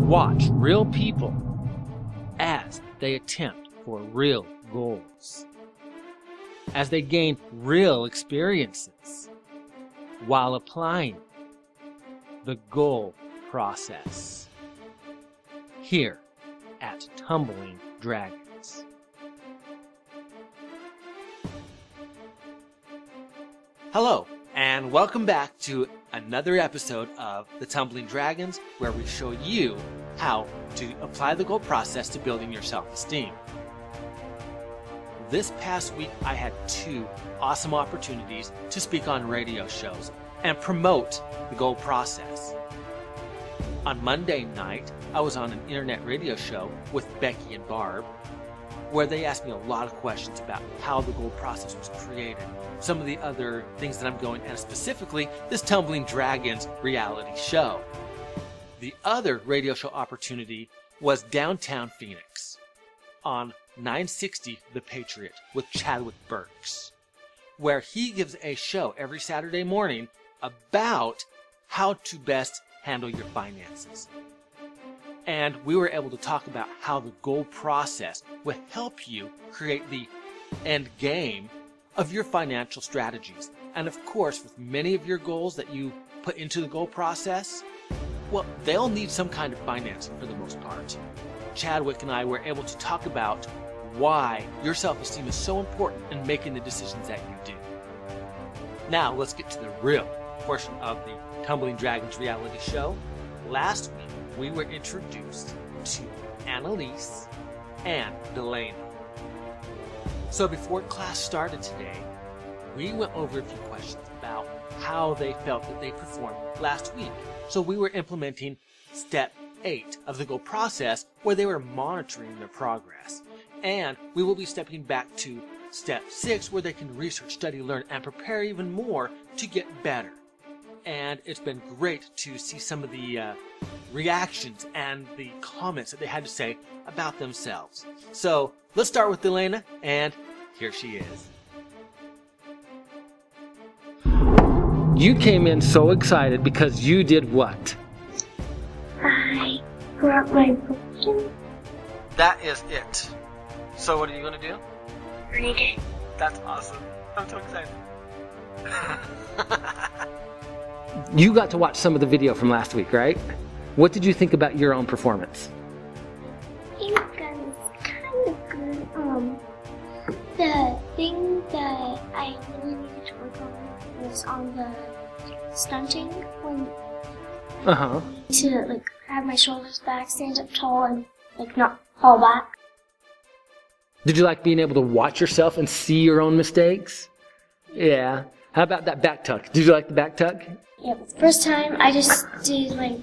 Watch real people as they attempt for real goals, as they gain real experiences while applying the goal process here at Tumbling Dragons. Hello, and welcome back to another episode of the Tumbling Dragons, where we show you how to apply the goal process to building your self-esteem. This past week, I had 2 awesome opportunities to speak on radio shows and promote the goal process. On Monday night, I was on an internet radio show with Becky and Barb, where they asked me a lot of questions about how the goal process was created, some of the other things that I'm going, and specifically this Tumbling Dragons reality show. The other radio show opportunity was downtown Phoenix on 960 The Patriot with Chadwick Burks, where he gives a show every Saturday morning about how to best handle your finances. And we were able to talk about how the goal process will help you create the end game of your financial strategies. And of course, with many of your goals that you put into the goal process, well, they'll need some kind of financing for the most part. Chadwick and I were able to talk about why your self-esteem is so important in making the decisions that you do. Now, let's get to the real portion of the Tumbling Dragons reality show. Last week, we were introduced to Annalise and Delana. So before class started today, we went over a few questions about how they felt that they performed last week. So we were implementing step 8 of the goal process, where they were monitoring their progress. And we will be stepping back to step 6, where they can research, study, learn, and prepare even more to get better. And it's been great to see some of the reactions and the comments that they had to say about themselves. So let's start with Delana, and here she is. You came in so excited because you did what? I brought my book in. That is it. So what are you going to do? Read it. That's awesome. I'm so excited. You got to watch some of the video from last week, right? What did you think about your own performance? I think I was kind of good. The thing that I really needed to work on was on the stunting, when to have my shoulders back, stand up tall, and not fall back. Did you like being able to watch yourself and see your own mistakes? Yeah. How about that back tuck? Did you like the back tuck? Yeah, but the first time I just did the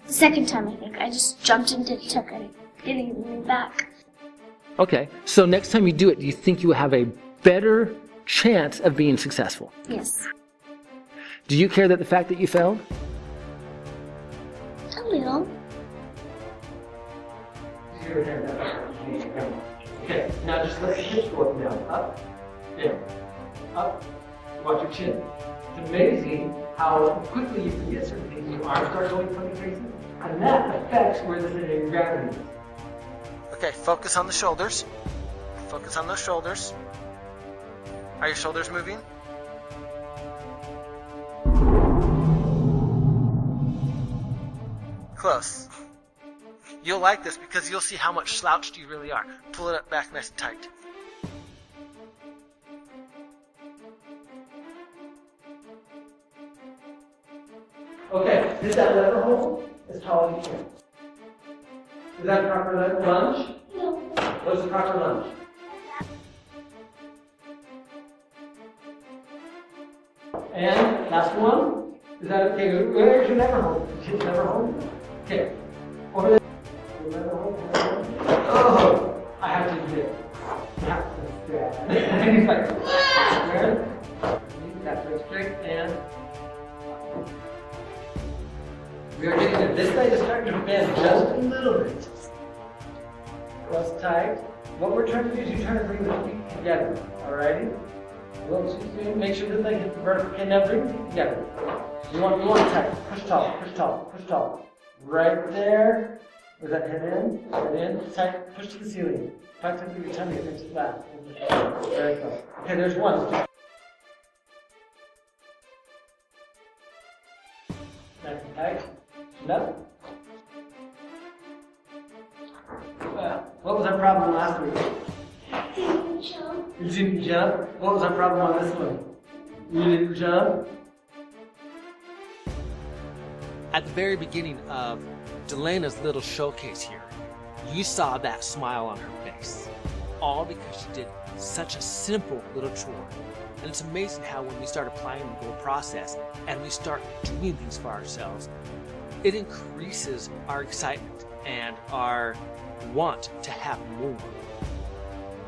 second time I think, I just jumped and did a tuck and didn't even move back. Okay, so next time you do it, do you think you will have a better chance of being successful? Yes. Do you care that the fact that you failed? A little. Okay, now just let the hips go up now. Up, down, up. Watch your chin. It's amazing how quickly you forget certain things. Your arms start going funny crazy, and that affects where the center of gravity is. Okay, focus on the shoulders. Focus on those shoulders. Are your shoulders moving? Close. You'll like this because you'll see how much slouched you really are. Pull it up back nice and tight. Okay, did that lever hold as tall as you can? Is that proper lunge? No. What's the proper lunge? And last one. Is that okay? Where's your lever hold? Is your lever hold? Okay. Over there. Lever hold. Oh, I have to do it. I have to grab. He's like, square. That's very strict and. We are getting it. This leg is starting to bend just a little bit. Close tight. What we're trying to do is you're trying to bring the feet together. Alrighty? Make sure the leg hits the vertical. Okay, now bring the feet together. You want tight. Push tall, push tall, push tall. Right there. Was that head in? Head in. Tight. Push to the ceiling. Tight through your tummy. Fix it flat. Very close. Okay, there's one. Nice and tight. Up. What was our problem last week? Didn't jump. You didn't jump? What was our problem on this one? You didn't jump? At the very beginning of Delena's little showcase here, you saw that smile on her face. All because she did such a simple little chore. And it's amazing how when we start applying the goal process and we start doing things for ourselves, it increases our excitement and our want to have more.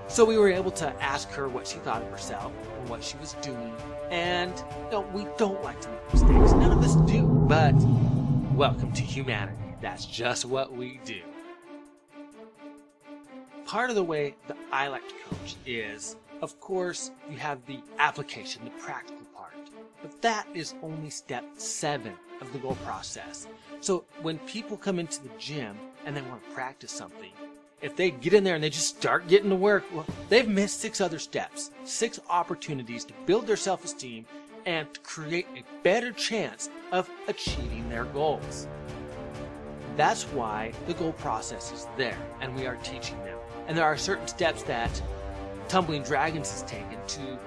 So we were able to ask her what she thought of herself and what she was doing. And we don't like to make mistakes. None of us do. But welcome to humanity. That's just what we do. Part of the way that I like to coach is, of course, you have the application, the practical part. But that is only step 7 of the goal process. So when people come into the gym and they want to practice something, if they get in there and they just start getting to work, well, they've missed 6 other steps, 6 opportunities to build their self-esteem and to create a better chance of achieving their goals. That's why the goal process is there, and we are teaching them. And there are certain steps that Tumbling Dragons has taken to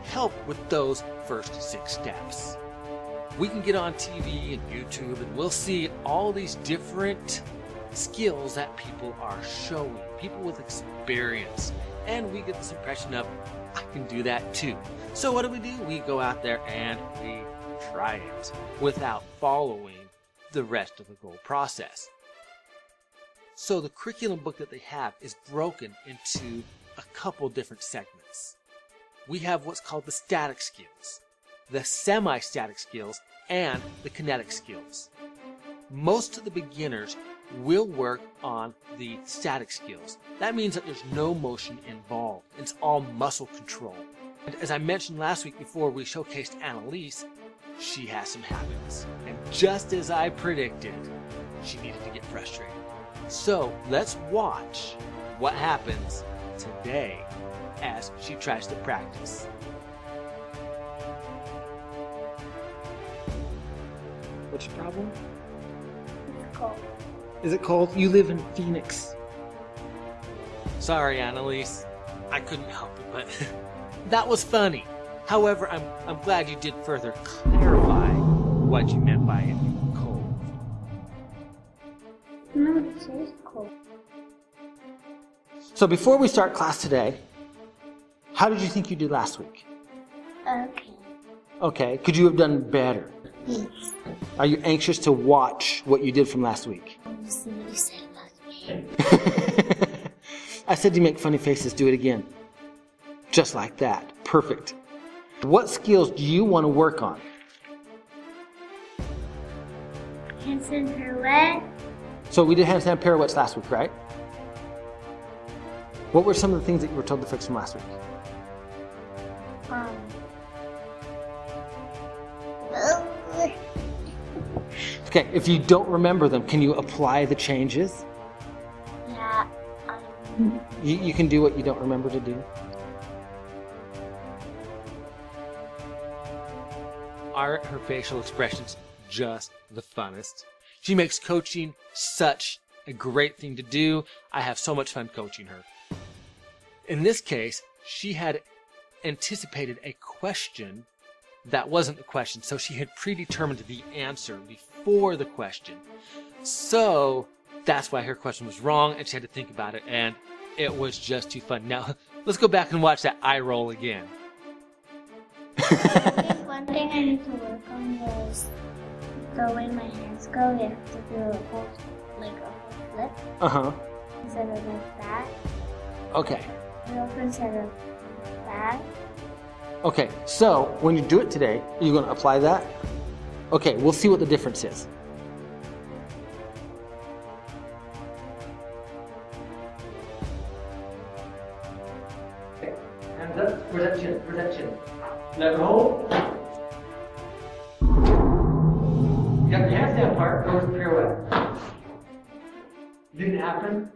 help with those first 6 steps. We can get on TV and YouTube and we'll see all these different skills that people are showing, people with experience, and we get this impression of, I can do that too. So what do? We go out there and we try it without following the rest of the goal process. So the curriculum book that they have is broken into a couple different segments. We have what's called the static skills, the semi-static skills, and the kinetic skills. Most of the beginners will work on the static skills. That means that there's no motion involved. It's all muscle control. And as I mentioned last week before we showcased Annalise, she has some habits. And just as I predicted, she needed to get frustrated. So let's watch what happens today as she tries to practice. What's your problem? It's cold. Is it cold? You live in Phoenix. Sorry, Annalise. I couldn't help it, but that was funny. However, I'm glad you did further clarify what you meant by it being cold. No, it is cold. So before we start class today, how did you think you did last week? Okay. Okay. Could you have done better? Yes. Are you anxious to watch what you did from last week? See what you said last week. I said you make funny faces. Do it again. Just like that. Perfect. What skills do you want to work on? Handstand pirouette. So we did handstand pirouettes last week, right? What were some of the things that you were told to fix from last week? Okay, if you don't remember them, can you apply the changes? Yeah. You can do what you don't remember to do? Aren't her facial expressions just the funnest? She makes coaching such a great thing to do. I have so much fun coaching her. In this case, she had anticipated a question that wasn't the question, so she had predetermined the answer before the question. So that's why her question was wrong, and she had to think about it, and it was just too fun. Now, let's go back and watch that eye roll again. One thing I need to work on was the way my hands go. You have to do a whole flip. Uh-huh. Instead of like that. Okay. Instead of that. Okay, so when you do it today, you're going to apply that? Okay, we'll see what the difference is. Okay, hands up. Where's that chin? Where's that chin? Left hold. You got the handstand part, go with the pirouette. Didn't happen?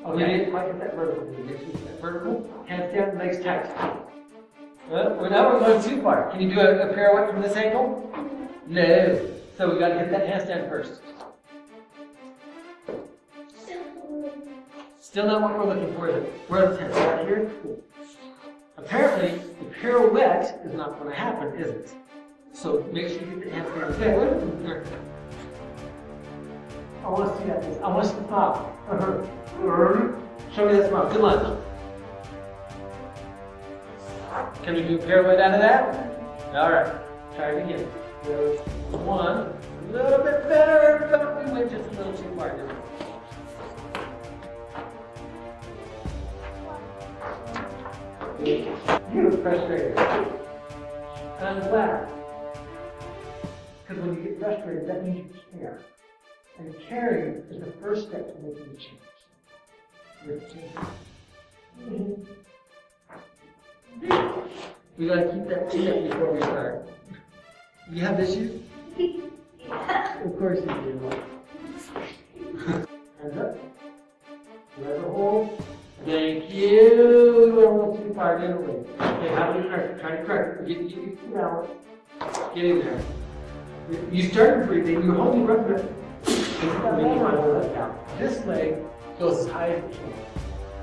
Oh, we didn't quite get that vertical. Did we get that vertical? Handstand, legs tight. Well, now we're going too far. Can you do a pirouette from this angle? No. So we got to hit that handstand first. Still not what we're looking for. Where the handstand right here? Cool. Apparently, the pirouette is not going to happen, is it? So make sure you get the handstand there. I want to see that. I want to see the smile. Show me that smile. Good lunge. Can we do a pirouette out of that? All right. Try it again. One. A little bit better, but we went just a little too far. You're frustrated. And I'm glad. Because when you get frustrated, that means you care. And caring is the first step to making a change. We gotta keep that chin up before we start. You have issues? Yeah. Of course you do. Hands up. Lever hold. Thank you. We went a little too far, didn't we? Okay, how do we correct it? Try to correct it. Get your balance. Get in there. You started breathing, you're holding your breath. This leg goes as high as it can.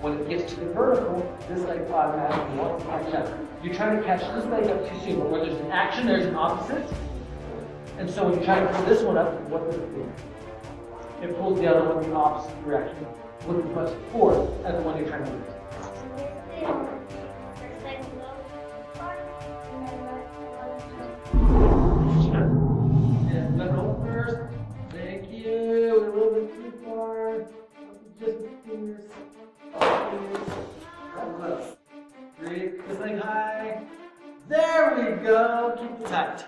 When it gets to the vertical, this leg automatically wants to catch up. You're trying to catch this leg up too soon, but where there's an action, there's an opposite. And so when you try to pull this one up, what does it do? It pulls the other one in the opposite direction, looking much forward as the one you're trying to move. Let go first. Thank you. A little bit too far. Just the fingers. Breathe. This leg high. There we go. Keep it tight.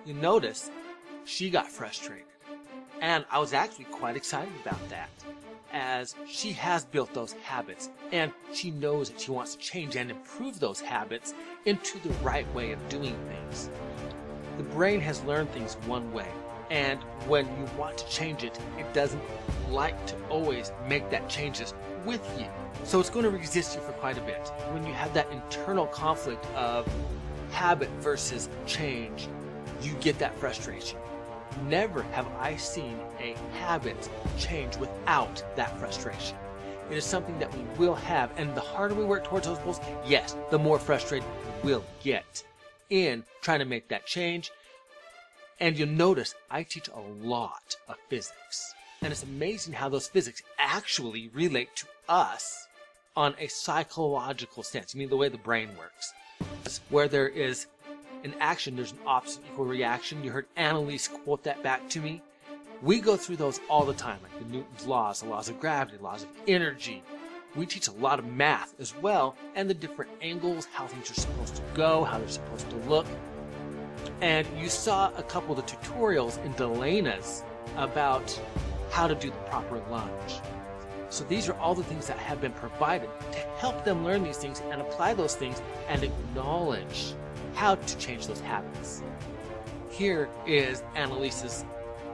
You notice she got frustrated. And I was actually quite excited about that, as she has built those habits and she knows that she wants to change and improve those habits into the right way of doing things. The brain has learned things one way, and when you want to change it, it doesn't like to always make that changes with you. So it's going to resist you for quite a bit. When you have that internal conflict of habit versus change, you get that frustration. Never have I seen a habit change without that frustration. It is something that we will have, and the harder we work towards those goals, yes, the more frustrated we will get in trying to make that change. And you'll notice I teach a lot of physics. And it's amazing how those physics actually relate to us on a psychological sense. I mean, the way the brain works. Where there is an action, there's an opposite equal reaction. You heard Annalise quote that back to me. We go through those all the time, like the Newton's laws, the laws of gravity, laws of energy. We teach a lot of math as well, and the different angles, how things are supposed to go, how they're supposed to look. And you saw a couple of the tutorials in Delena's about how to do the proper lunge. So these are all the things that have been provided to help them learn these things and apply those things and acknowledge how to change those habits. Here is Annalise's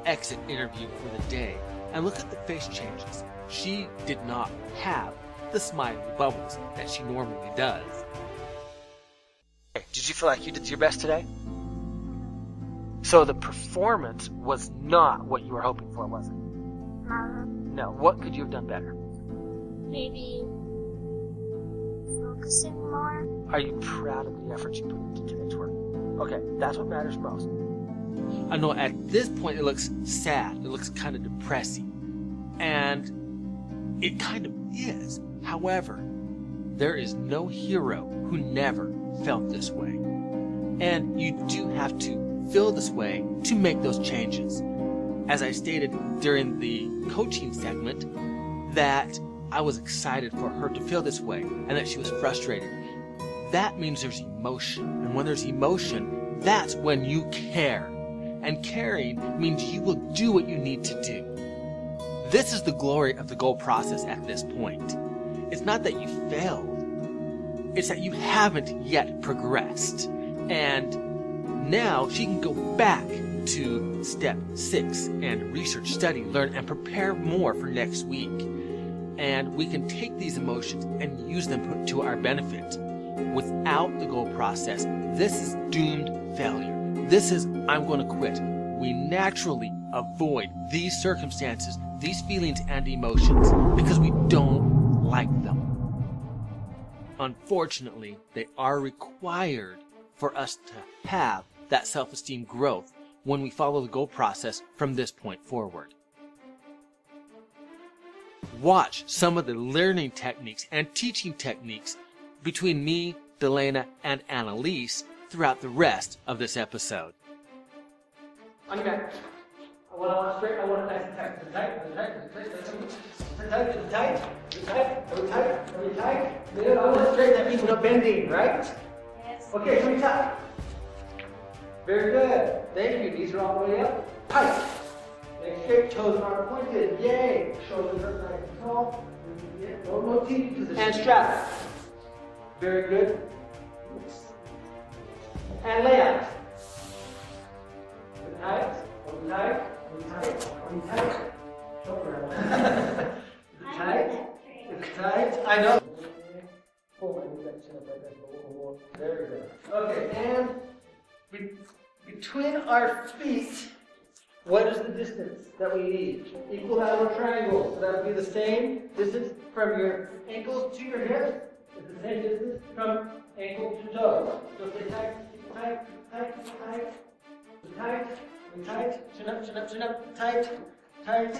exit interview for the day. And look at the face changes. She did not have the smiley bubbles that she normally does. Did you feel like you did your best today? So the performance was not what you were hoping for, was it? No. What could you have done better? Maybe focusing more. Are you proud of the effort you put into today's work? Okay, that's what matters most. I know at this point it looks sad. It looks kind of depressing. And it kind of is. However, there is no hero who never felt this way. And you do have to feel this way to make those changes. As I stated during the coaching segment, that I was excited for her to feel this way and that she was frustrated. That means there's emotion. And when there's emotion, that's when you care. And caring means you will do what you need to do. This is the glory of the goal process at this point. It's not that you failed. It's that you haven't yet progressed. And now she can go back to step 6 and research, study, learn, and prepare more for next week. And we can take these emotions and use them to our benefit. Without the goal process, this is doomed failure. This is, I'm going to quit. We naturally avoid these circumstances, these feelings and emotions because we don't like them. Unfortunately, they are required for us to have that self-esteem growth when we follow the goal process from this point forward. Watch some of the learning techniques and teaching techniques between me, Delana, and Annalise throughout the rest of this episode. On your back. I want it straight, I want it nice and tight. Tight. Good, I want it straight, that means no bending, right? Yes. Okay, show me tight. Very good. Thank you. Knees are all the way up. Tight. Legs straight, toes are pointed. Yay. Shoulders are nice and tall. No teeth position. And strap. Very good. And lay out. Tight. Tight. Tight. Tight. It's tight. I know. Very good. Okay, and between our feet, what is the distance that we need? Equal that of a triangle. So that would be the same distance from your ankles to your hips. It's the same distance from ankle to toe. So say tight, tight, tight, tight, tight, tight, chin up, chin up, chin up, tight, tight.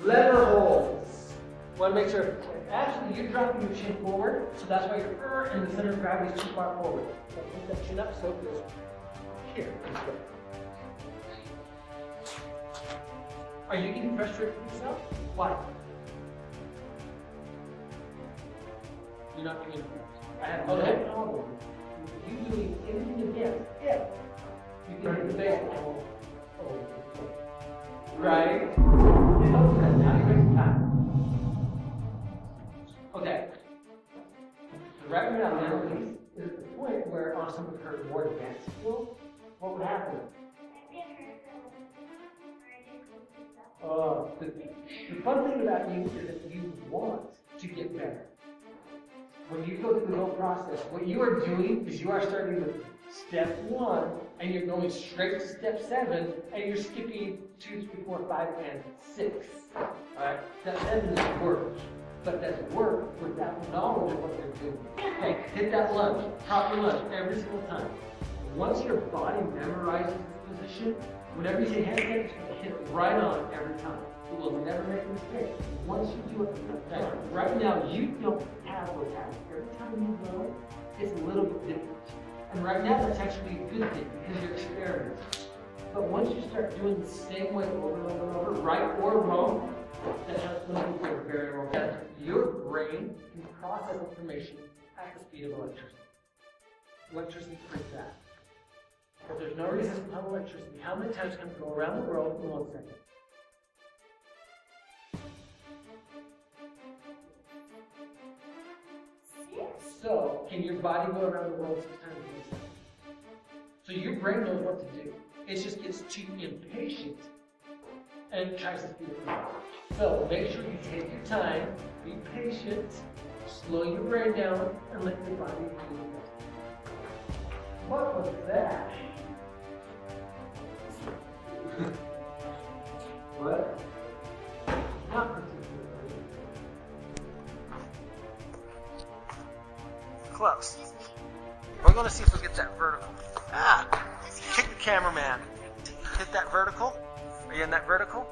Lever holds. Want to make sure, actually you're dropping your chin forward, so that's why your and the center of gravity is too far forward. So put that chin up, so it goes here. Are you getting frustrated with yourself? Why? You're not doing it. I have no problem. You doing anything against it. You can hit the baseball. Right? Okay, now you're ready to time. Okay. So right now, Annalise is at the point where on some of her more advanced skills, what would happen? The fun thing about you is that you want to get better. When you go through the whole process, what you are doing is you are starting with step 1 and you're going straight to step 7 and you're skipping 2, 3, 4, 5, and 6. Alright? Step 7 is work. But that's work without knowledge of what you're doing. Okay, hit that lunge, proper lunge every single time. Once your body memorizes this position, whenever you say handstand, it's going to hit right on every time. You will never make a mistake. Once you do it, right now you don't have what's happening. Every time you go, it's a little bit different. And right now that's actually a good thing because you're experimenting. But once you start doing the same way over and over and over, right or wrong, that's how some people are very well done. Your brain can process information at the speed of electricity. Electricity creates that. But there's no resistance of electricity. How many times can it go around the world in 1 second? So, can your body go around the world 6 times in 1 second? So your brain knows what to do. It just gets too impatient and tries to speed it up. So make sure you take your time, be patient, slow your brain down, and let your body do it. What was that? What? Not particularly. Close. We're going to see if we get that vertical. Kick the cameraman. Hit that vertical. Are you in that vertical?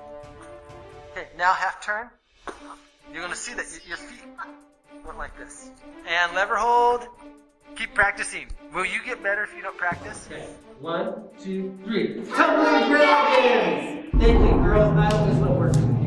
Okay, now half turn. You're going to see that your feet went like this. And lever hold. Keep practicing. Will you get better if you don't practice? Okay. 1, 2, 3. Tumbling Dragons! Thank you, girls. I always love working.